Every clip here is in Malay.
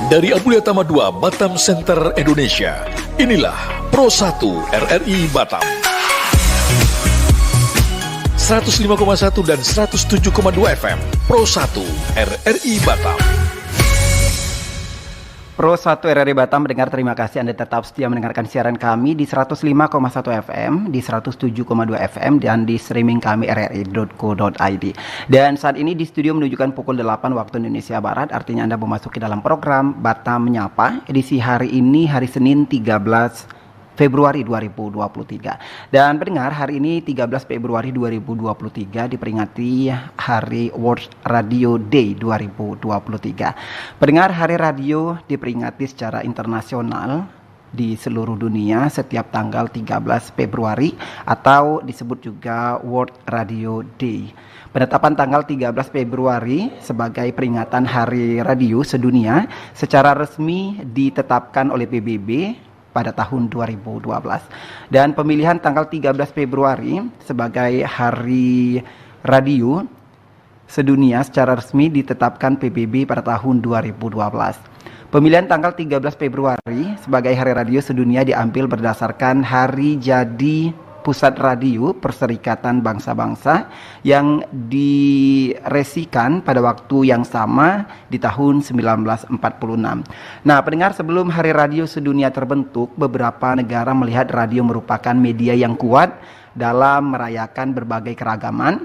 Dari Abulya-Tama 2 Batam Center Indonesia, inilah Pro 1 RRI Batam. 105,1 dan 107,2 FM Pro 1 RRI Batam. Pro 1 RRI Batam mendengar, terima kasih Anda tetap setia mendengarkan siaran kami di 105,1 FM, di 107,2 FM, dan di streaming kami rri.co.id. Dan saat ini di studio menunjukkan pukul 8 waktu Indonesia Barat, artinya Anda memasuki dalam program Batam Menyapa, edisi hari ini, hari Senin 13 Februari 2023. Dan pendengar, hari ini 13 Februari 2023 diperingati Hari World Radio Day 2023. Pendengar, Hari Radio diperingati secara internasional di seluruh dunia setiap tanggal 13 Februari atau disebut juga World Radio Day. Penetapan tanggal 13 Februari sebagai peringatan Hari Radio sedunia secara resmi ditetapkan oleh PBB pada tahun 2012, dan pemilihan tanggal 13 Februari sebagai Hari Radio sedunia secara resmi ditetapkan PBB pada tahun 2012. Pemilihan tanggal 13 Februari sebagai Hari Radio sedunia diambil berdasarkan hari jadi Pusat Radio Perserikatan Bangsa-Bangsa yang diresikan pada waktu yang sama di tahun 1946. Nah, pendengar, sebelum Hari Radio Sedunia terbentuk, beberapa negara melihat radio merupakan media yang kuat dalam merayakan berbagai keragaman.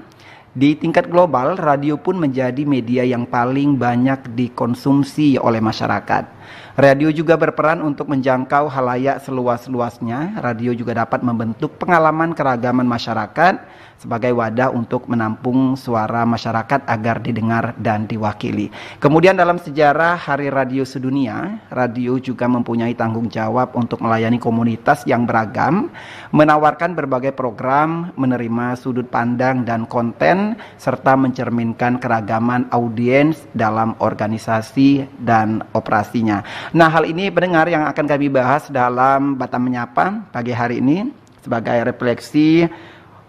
Di tingkat global, radio pun menjadi media yang paling banyak dikonsumsi oleh masyarakat. Radio juga berperan untuk menjangkau halayak seluas-luasnya. Radio juga dapat membentuk pengalaman keragaman masyarakat sebagai wadah untuk menampung suara masyarakat agar didengar dan diwakili. Kemudian dalam sejarah Hari Radio Sedunia, radio juga mempunyai tanggung jawab untuk melayani komunitas yang beragam, menawarkan berbagai program, menerima sudut pandang dan konten, serta mencerminkan keragaman audiens dalam organisasi dan operasinya. Nah, hal ini pendengar yang akan kami bahas dalam Batam Menyapa pagi hari ini sebagai refleksi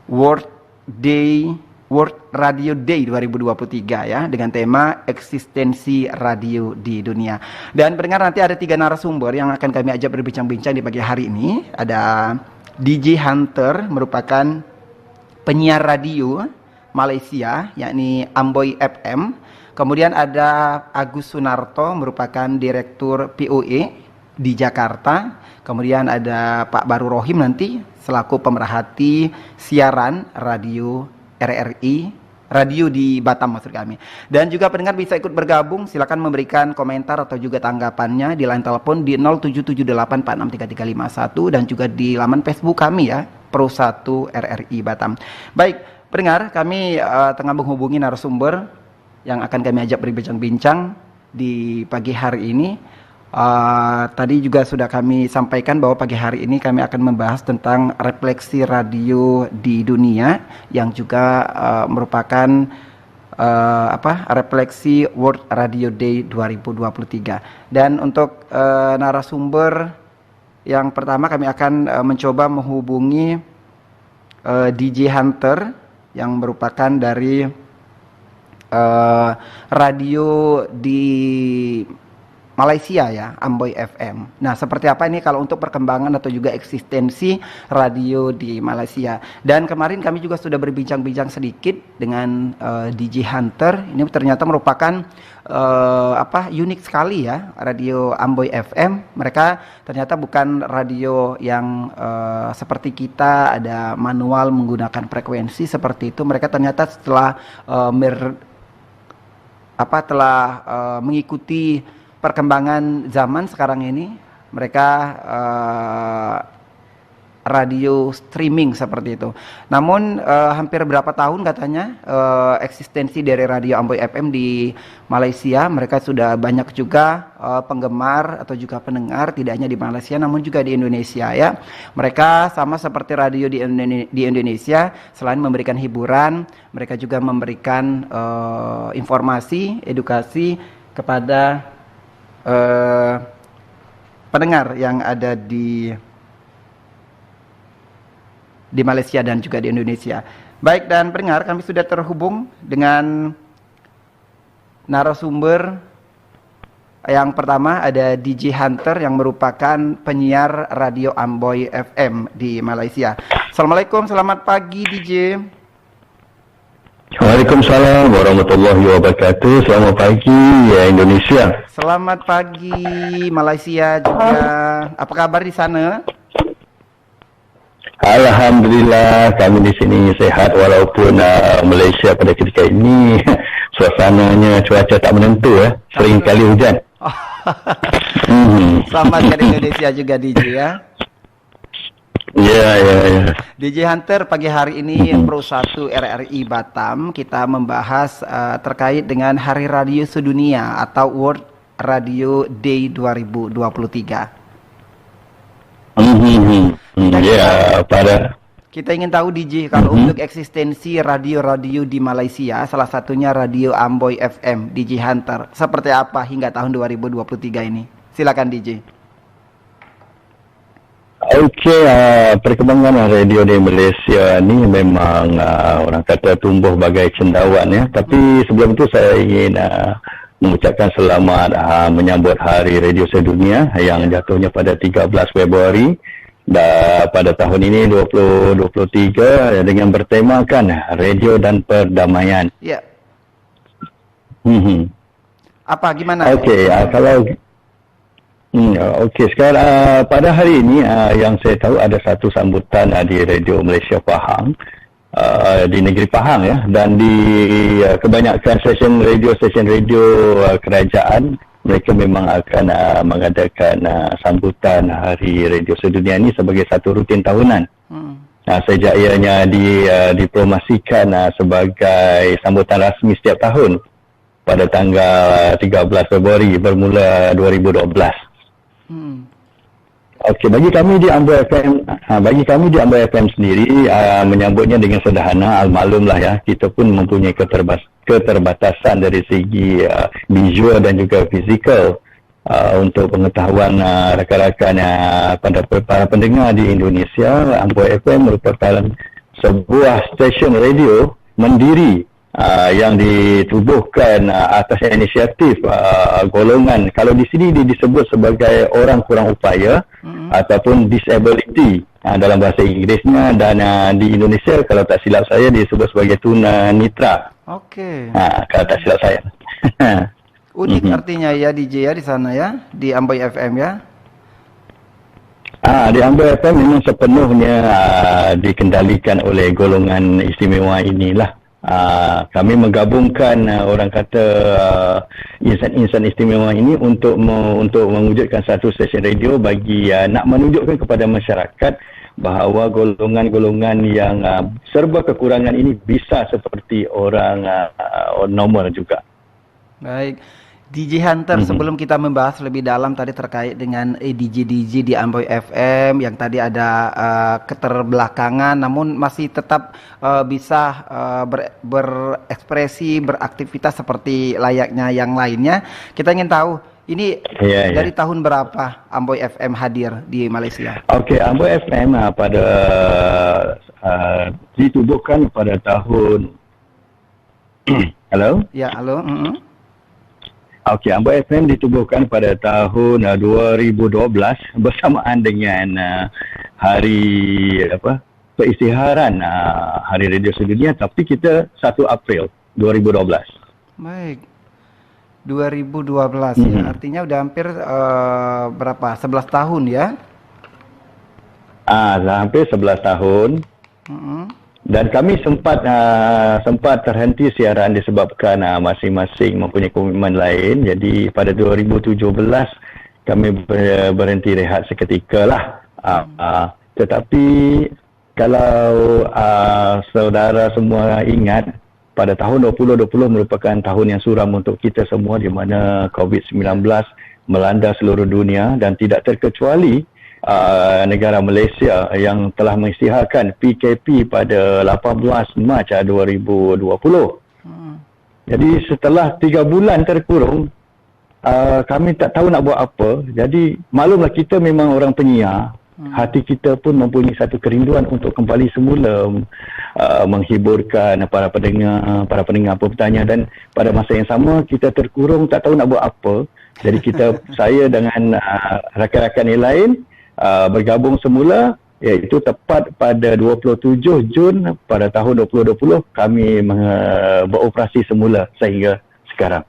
World Radio Day 2023 ya, dengan tema eksistensi radio di dunia. Dan pendengar, nanti ada 3 narasumber yang akan kami ajak berbincang-bincang di pagi hari ini. Ada DJ Hunter, merupakan penyiar radio Malaysia, yakni Amboy FM. Kemudian ada Agus Sunarto, merupakan direktur POE di Jakarta. Kemudian ada Pak Baru Rohim nanti selaku pemerhati siaran radio RRI, radio di Batam maksud kami. Dan juga pendengar bisa ikut bergabung, silakan memberikan komentar atau juga tanggapannya di line telepon di 0778463351 dan juga di laman Facebook kami ya, Pro 1 RRI Batam. Baik, pendengar, kami tengah menghubungi narasumber yang akan kami ajak berbincang-bincang di pagi hari ini. Tadi juga sudah kami sampaikan bahwa pagi hari ini kami akan membahas tentang refleksi radio di dunia yang juga merupakan refleksi World Radio Day 2023. Dan untuk narasumber yang pertama, kami akan mencoba menghubungi DJ Hunter yang merupakan dari radio di Malaysia ya, Amboy FM. Nah, seperti apa ini kalau untuk perkembangan atau juga eksistensi radio di Malaysia. Dan kemarin kami juga sudah berbincang-bincang sedikit dengan DJ Hunter. Ini ternyata merupakan unik sekali ya, radio Amboy FM. Mereka ternyata bukan radio yang seperti kita ada manual menggunakan frekuensi seperti itu. Mereka ternyata setelah mengikuti perkembangan zaman sekarang ini, mereka radio streaming seperti itu. Namun hampir berapa tahun katanya eksistensi dari radio Amboy FM di Malaysia, mereka sudah banyak juga penggemar atau juga pendengar, tidak hanya di Malaysia namun juga di Indonesia ya. Mereka sama seperti radio di Indonesia, selain memberikan hiburan, mereka juga memberikan informasi, edukasi kepada pendengar yang ada di Malaysia dan juga di Indonesia. Baik, dan pendengar, kami sudah terhubung dengan narasumber Yang pertama ada DJ Hunter yang merupakan penyiar radio Amboy FM di Malaysia. Assalamualaikum, selamat pagi DJ. Waalaikumsalam warahmatullahi wabarakatuh. Selamat pagi ya Indonesia. Selamat pagi Malaysia juga. Apa kabar di sana? Alhamdulillah kami di sini sehat walaupun Malaysia pada ketika ini suasananya cuaca tak menentu sering kali hujan. Selamat dari Indonesia juga DJ ya. Ya. DJ Hunter, pagi hari ini Pro 1 RRI Batam kita membahas terkait dengan Hari Radio Sedunia atau World Radio Day 2023. Kita ingin tahu DJ kalau untuk eksistensi radio-radio di Malaysia, salah satunya Radio Amboy FM, DJ Hunter, seperti apa hingga tahun 2023 ini? Silakan DJ. Perkembangan radio di Malaysia ni memang orang kata tumbuh bagai cendawan ya. Tapi sebelum itu saya ingin mengucapkan selamat menyambut Hari Radio Sedunia yang jatuhnya pada 13 Februari dan pada tahun ini 2023 dengan bertemakan radio dan perdamaian. Ya. Apa gimana? Sekarang pada hari ini yang saya tahu ada satu sambutan di Radio Malaysia Pahang di negeri Pahang ya, dan di kebanyakan stesen radio kerajaan mereka memang akan mengadakan sambutan Hari Radio Sedunia ini sebagai satu rutin tahunan. Sejak ianya dipromosikan sebagai sambutan rasmi setiap tahun pada tanggal 13 Februari bermula 2012. Bagi kami di Amboy FM sendiri menyambutnya dengan sederhana. Maklumlah ya, kita pun mempunyai keterbatasan dari segi visual dan juga fizikal. Untuk pengetahuan rakan-rakan pada para pendengar di Indonesia, Amboy FM merupakan sebuah stesen radio mandiri yang ditubuhkan atas inisiatif golongan, kalau di sini disebut sebagai orang kurang upaya ataupun disability dalam bahasa Inggerisnya, dan di Indonesia kalau tak silap saya disebut sebagai tuna nitra. Kalau tak silap saya. Unik artinya ya DJ ya di sana ya, di Amboy FM ya. Di Amboy FM memang sepenuhnya dikendalikan oleh golongan istimewa inilah. Kami menggabungkan orang kata insan-insan istimewa ini untuk mewujudkan satu stesen radio bagi nak menunjukkan kepada masyarakat bahawa golongan-golongan yang serba kekurangan ini bisa seperti orang normal juga. Baik. DJ Hunter, sebelum kita membahas lebih dalam tadi terkait dengan DJ di Amboy FM yang tadi ada keterbelakangan namun masih tetap bisa berekspresi, beraktivitas seperti layaknya yang lainnya. Kita ingin tahu ini dari tahun berapa Amboy FM hadir di Malaysia? Amboy FM pada ditubuhkan pada tahun Halo? Ya, halo. Amboy FM ditubuhkan pada tahun 2012 bersamaan dengan hari peristiharan Hari Radio Sedunia, tapi kita 1 April 2012. Baik. 2012 ya. Artinya udah hampir berapa? 11 tahun ya? Hampir 11 tahun. Dan kami sempat terhenti siaran disebabkan masing-masing mempunyai komitmen lain. Jadi pada 2017 kami berhenti rehat seketika lah. Tetapi kalau saudara semua ingat, pada tahun 2020 merupakan tahun yang suram untuk kita semua, di mana COVID-19 melanda seluruh dunia dan tidak terkecuali negara Malaysia yang telah mengisytiharkan PKP pada 18 Mac 2020. Jadi setelah 3 bulan terkurung, kami tak tahu nak buat apa. Jadi maklumlah kita memang orang penyiar. Hati kita pun mempunyai satu kerinduan untuk kembali semula menghiburkan para pendengar bertanya, dan pada masa yang sama kita terkurung tak tahu nak buat apa. Jadi saya dengan rakan-rakan yang lain bergabung semula, iaitu tepat pada 27 Jun pada tahun 2020 kami beroperasi semula sehingga sekarang.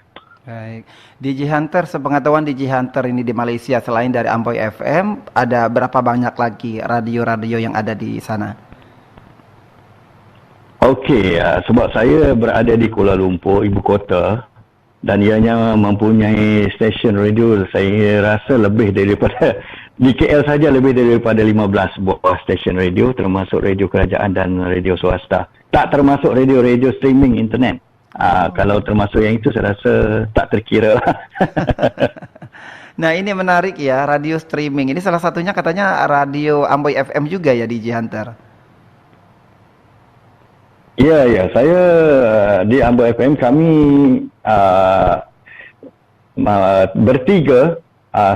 Baik. DJ Hunter, sepengetahuan DJ Hunter ini di Malaysia selain dari Amboi FM, ada berapa banyak lagi radio-radio yang ada di sana? Okey, sebab saya berada di Kuala Lumpur, ibu kota, dan ianya mempunyai stesen radio, saya rasa lebih daripada di KL saja lebih daripada 15 buah stesen radio, termasuk radio kerajaan dan radio swasta. Tak termasuk radio-radio streaming internet. Kalau termasuk yang itu saya rasa tak terkira lah. Nah, ini menarik ya, radio streaming. Ini salah satunya katanya radio Amboi FM juga ya, DJ Hunter. Ya, saya di Amboi FM kami bertiga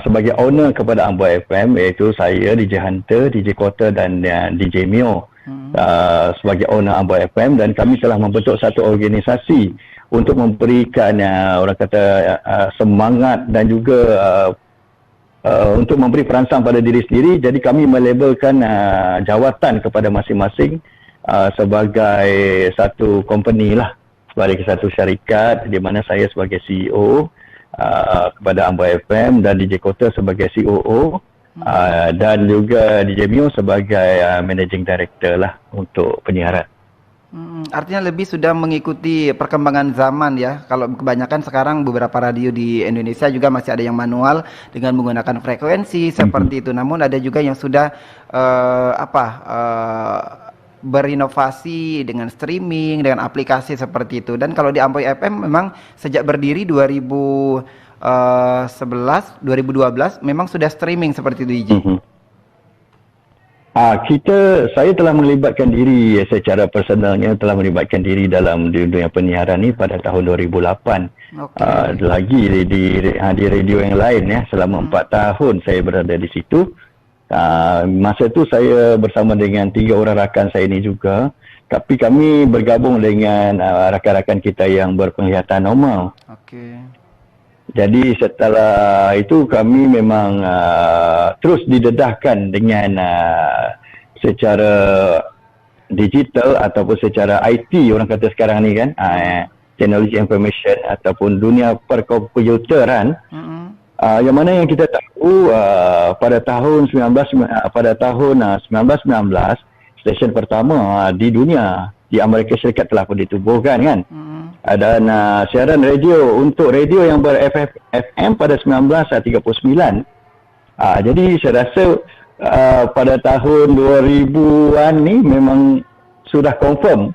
sebagai owner kepada Amboi FM, iaitu saya, DJ Hunter, DJ Kota dan DJ Mio. Sebagai owner Amboi FM, dan kami telah membentuk satu organisasi untuk memberikan orang kata semangat dan juga untuk memberi perangsang pada diri sendiri. Jadi kami melabelkan jawatan kepada masing-masing sebagai satu company lah, sebagai satu syarikat, di mana saya sebagai CEO kepada Amboi FM dan DJ Kota sebagai COO. Dan juga DJ Mio sebagai managing director lah untuk penyiaran. Artinya lebih sudah mengikuti perkembangan zaman ya. Kalau kebanyakan sekarang beberapa radio di Indonesia juga masih ada yang manual dengan menggunakan frekuensi seperti itu. Namun ada juga yang sudah berinovasi dengan streaming, dengan aplikasi seperti itu. Dan kalau di Amboi FM memang sejak berdiri 2012 memang sudah streaming seperti itu, DJ. Saya telah melibatkan diri secara personalnya, telah melibatkan diri dalam dunia penyiaran ni pada tahun 2008. Lagi di radio yang lain ya, selama 4 tahun saya berada di situ. Masa itu saya bersama dengan 3 orang rakan saya ini juga, tapi kami bergabung dengan rakan-rakan kita yang berpenglihatan normal. Jadi setelah itu kami memang terus didedahkan dengan secara digital ataupun secara IT, orang kata sekarang ni kan, technology information ataupun dunia perkomputeran. Yang mana yang kita tahu pada tahun 1919 stesen pertama di dunia di Amerika Syarikat telah pun ditubuhkan kan. Dan siaran radio untuk radio yang ber-FM pada 1939. Jadi saya rasa pada tahun 2000-an ni memang sudah confirm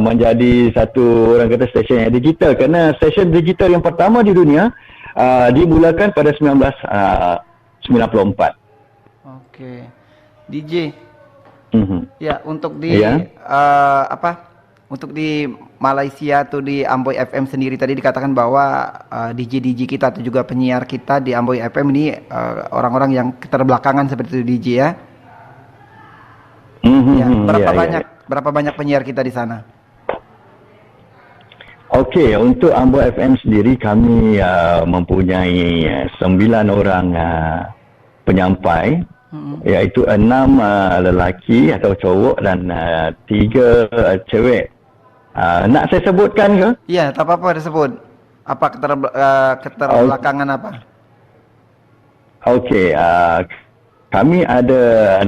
menjadi satu, orang kata, stesen yang digital, kerana stesen digital yang pertama di dunia dimulakan pada 1994. DJ. Ya, untuk di untuk di Malaysia atau di Amboi FM sendiri tadi dikatakan bahwa DJ kita atau juga penyiar kita di Amboi FM ini orang-orang yang keterbelakangan seperti itu, DJ ya. Berapa banyak penyiar kita di sana? Okey, untuk Amboi FM sendiri kami mempunyai 9 orang penyampai, iaitu 6 lelaki atau cowok dan 3 cewek. Nak saya sebutkan ke? Ya, tak apa-apa disebut. Apa keterbelakangan apa? Okey, kami ada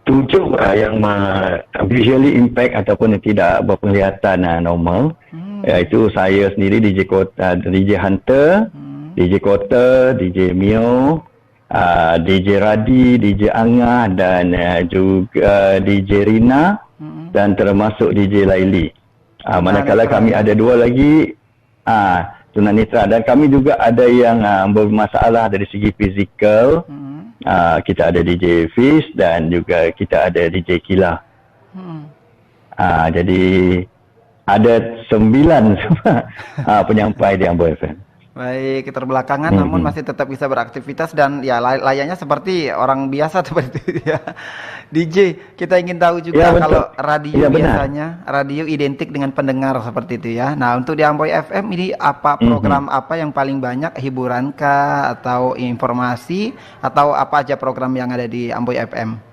7 yang visually impact ataupun tidak berpenglihatan normal. Iaitu saya sendiri, DJ Kota, DJ Hunter, DJ Kota, DJ Mio, DJ Radi, DJ Angah dan juga DJ Rina dan termasuk DJ Laili. Manakala kami ada 2 lagi tunanetra, dan kami juga ada yang bermasalah dari segi fizikal. Kita ada DJ Fiz dan juga kita ada DJ Kila. Jadi ada 9 penyampai di Amboi FM. Baik, keterbelakangan namun masih tetap bisa beraktivitas dan ya layaknya seperti orang biasa seperti itu ya. DJ, kita ingin tahu juga Ya, kalau betul. radio Ya, benar. biasanya radio identik dengan pendengar seperti itu ya. Nah, untuk di Amboy FM ini apa program apa yang paling banyak, hiburan kah atau informasi atau apa aja program yang ada di Amboy FM?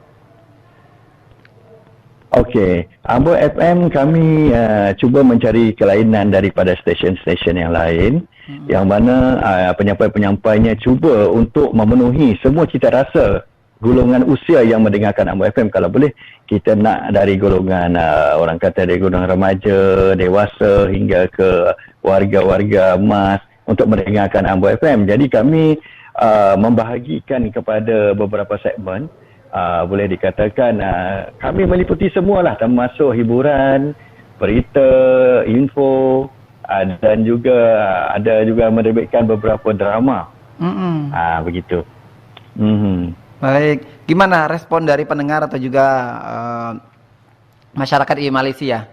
Okey, Ambo FM kami cuba mencari kelainan daripada stesen-stesen yang lain, yang mana penyampai-penyampainya cuba untuk memenuhi semua cita rasa golongan usia yang mendengarkan Ambo FM. Kalau boleh, kita nak dari golongan orang kata dari golongan remaja, dewasa hingga ke warga-warga emas untuk mendengarkan Ambo FM. Jadi kami membahagikan kepada beberapa segmen. Boleh dikatakan kami meliputi semualah, termasuk hiburan, berita, info, dan juga ada juga menerbitkan beberapa drama. Begitu. Baik, gimana respon dari pendengar atau juga masyarakat di Malaysia?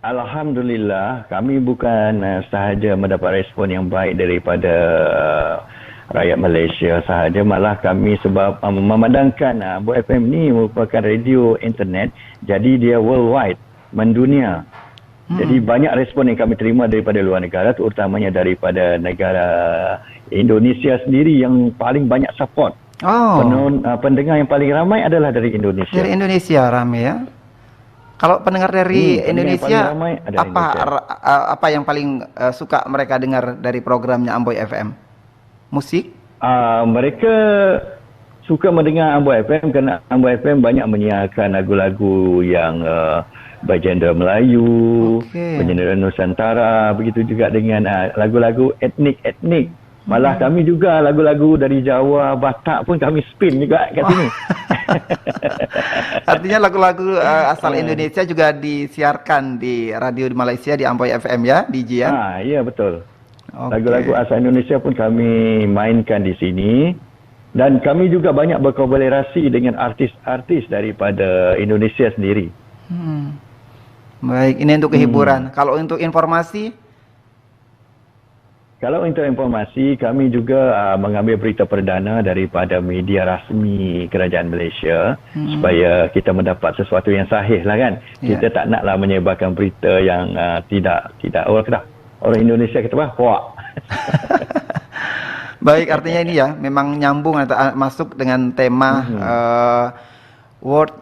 Alhamdulillah, kami bukan sahaja mendapat respon yang baik daripada rakyat Malaysia sahaja, malah kami sebab memandangkan Ambo FM ni merupakan radio internet, jadi dia worldwide, mendunia. Jadi banyak respon yang kami terima daripada luar negara, terutamanya daripada negara Indonesia sendiri yang paling banyak support. Pendengar yang paling ramai adalah dari Indonesia. Dari Indonesia ramai ya. Kalau pendengar dari Indonesia, apa yang paling suka mereka dengar dari programnya Amboy FM? Musik? Mereka suka mendengar Amboy FM kerana Amboy FM banyak menyiarkan lagu-lagu yang bergenre Melayu, bergenre Nusantara, begitu juga dengan lagu-lagu etnik-etnik. Malah kami juga lagu-lagu dari Jawa, Batak pun kami spin juga kat sini. Artinya lagu-lagu asal Indonesia juga disiarkan di radio di Malaysia di Amboy FM ya, DJ ya? Ya betul. Lagu-lagu asal Indonesia pun kami mainkan di sini, dan kami juga banyak berkolaborasi dengan artis-artis daripada Indonesia sendiri. Baik, ini untuk kehiburan. Kalau untuk informasi? Kalau untuk informasi, kami juga mengambil berita perdana daripada media rasmi kerajaan Malaysia, supaya kita mendapat sesuatu yang sahih lah kan. Kita tak naklah menyebarkan berita yang tidak orang Indonesia kata apa? Hoak. Baik, artinya ini ya memang nyambung atau masuk dengan tema World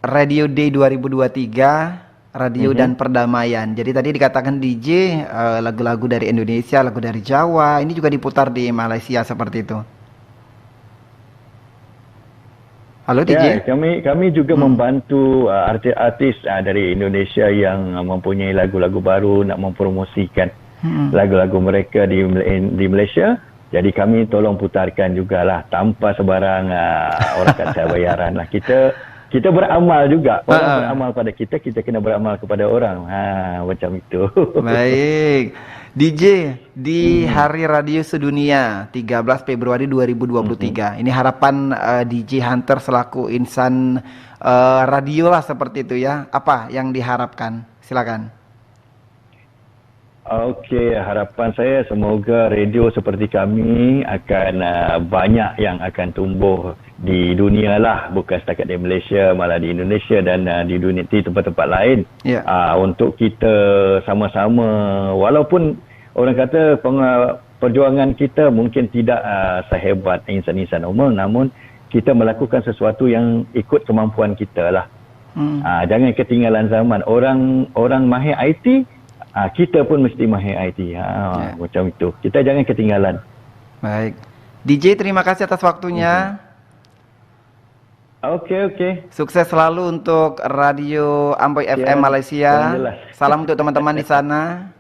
Radio Day 2023, radio dan perdamaian. Jadi tadi dikatakan DJ lagu-lagu dari Indonesia, lagu dari Jawa, ini juga diputar di Malaysia seperti itu. Halo DJ. Ya, kami juga membantu artis-artis dari Indonesia yang mempunyai lagu-lagu baru nak mempromosikan lagu-lagu mereka di Malaysia. Jadi kami tolong putarkan jugalah tanpa sebarang orang kata bayaran lah. Kita beramal juga. Orang beramal pada kita kena beramal kepada orang. Macam itu. Baik. DJ di Hari Radio Sedunia 13 Februari 2023. Ini harapan DJ Hunter selaku insan radio lah seperti itu ya. Apa yang diharapkan? Silakan. Okey, harapan saya semoga radio seperti kami akan banyak yang akan tumbuh di dunia lah, bukan setakat di Malaysia, malah di Indonesia dan di dunia di tempat-tempat lain. Untuk kita sama-sama, walaupun orang kata perjuangan kita mungkin tidak sehebat insan-insan umum, namun kita melakukan sesuatu yang ikut kemampuan kita lah. Jangan ketinggalan zaman. Orang mahir IT, kita pun mesti mahir IT. Macam itu. Kita jangan ketinggalan. Baik. DJ, terima kasih atas waktunya. Okey. Sukses selalu untuk Radio Amboy FM Malaysia. Salam untuk teman-teman di sana.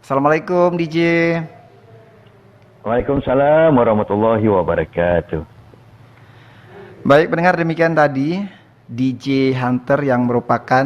Assalamualaikum DJ. Waalaikumsalam warahmatullahi wabarakatuh. Baik pendengar, demikian tadi DJ Hunter yang merupakan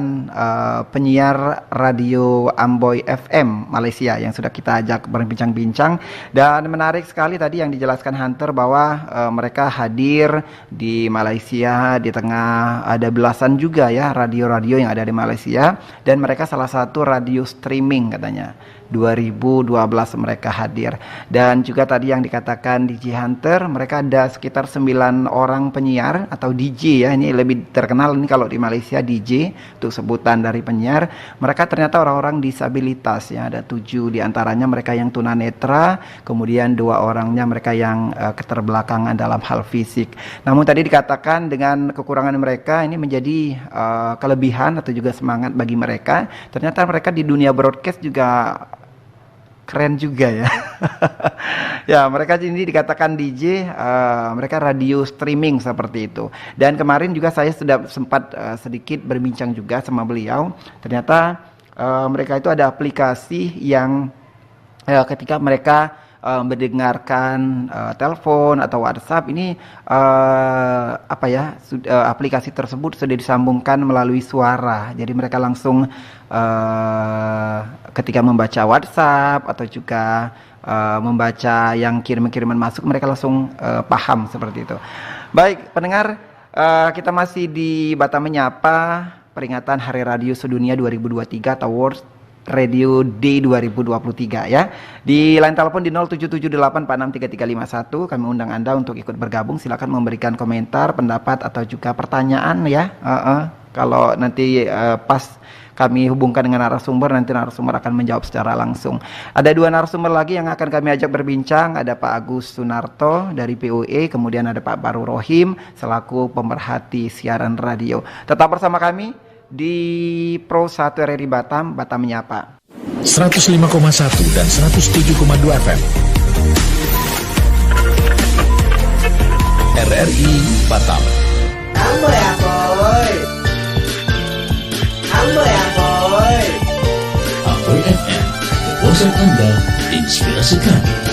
penyiar radio Amboy FM Malaysia yang sudah kita ajak berbincang-bincang. Dan menarik sekali tadi yang dijelaskan Hunter bahwa mereka hadir di Malaysia, di tengah ada belasan juga ya radio-radio yang ada di Malaysia, dan mereka salah satu radio streaming katanya. 2012 mereka hadir. Dan juga tadi yang dikatakan DJ Hunter, mereka ada sekitar 9 orang penyiar atau DJ ya, ini lebih terkenal ini kalau di Malaysia DJ untuk sebutan dari penyiar. Mereka ternyata orang-orang disabilitas ya, ada 7 diantaranya mereka yang tunanetra, kemudian 2 orangnya mereka yang keterbelakangan dalam hal fisik. Namun tadi dikatakan dengan kekurangan mereka ini menjadi kelebihan atau juga semangat bagi mereka. Ternyata mereka di dunia broadcast juga keren juga ya. Ya, mereka ini dikatakan DJ, mereka radio streaming seperti itu. Dan kemarin juga saya sudah sempat sedikit berbincang juga sama beliau. Ternyata mereka itu ada aplikasi yang ketika mereka mendengarkan telepon atau WhatsApp ini aplikasi tersebut sudah disambungkan melalui suara. Jadi mereka langsung ketika membaca WhatsApp atau juga membaca yang kiriman masuk, mereka langsung paham seperti itu. Baik, pendengar, kita masih di Batam Menyapa peringatan Hari Radio Sedunia 2023 atau World Radio Day 2023 ya. Di line telepon di 0778463351 kami undang Anda untuk ikut bergabung. Silakan memberikan komentar, pendapat atau juga pertanyaan ya. Kalau nanti pas kami hubungkan dengan narasumber, nanti narasumber akan menjawab secara langsung. Ada 2 narasumber lagi yang akan kami ajak berbincang. Ada Pak Agus Sunarto dari PUE, kemudian ada Pak Baru Rohim selaku pemerhati siaran radio. Tetap bersama kami di Pro 1 RRI Batam, Batam Menyapa. 105,1 dan 107,2 FM. RRI Batam. Amboy Amboy. Amboy Amboy. Amboy FM, bosan Anda, inspirasi kami.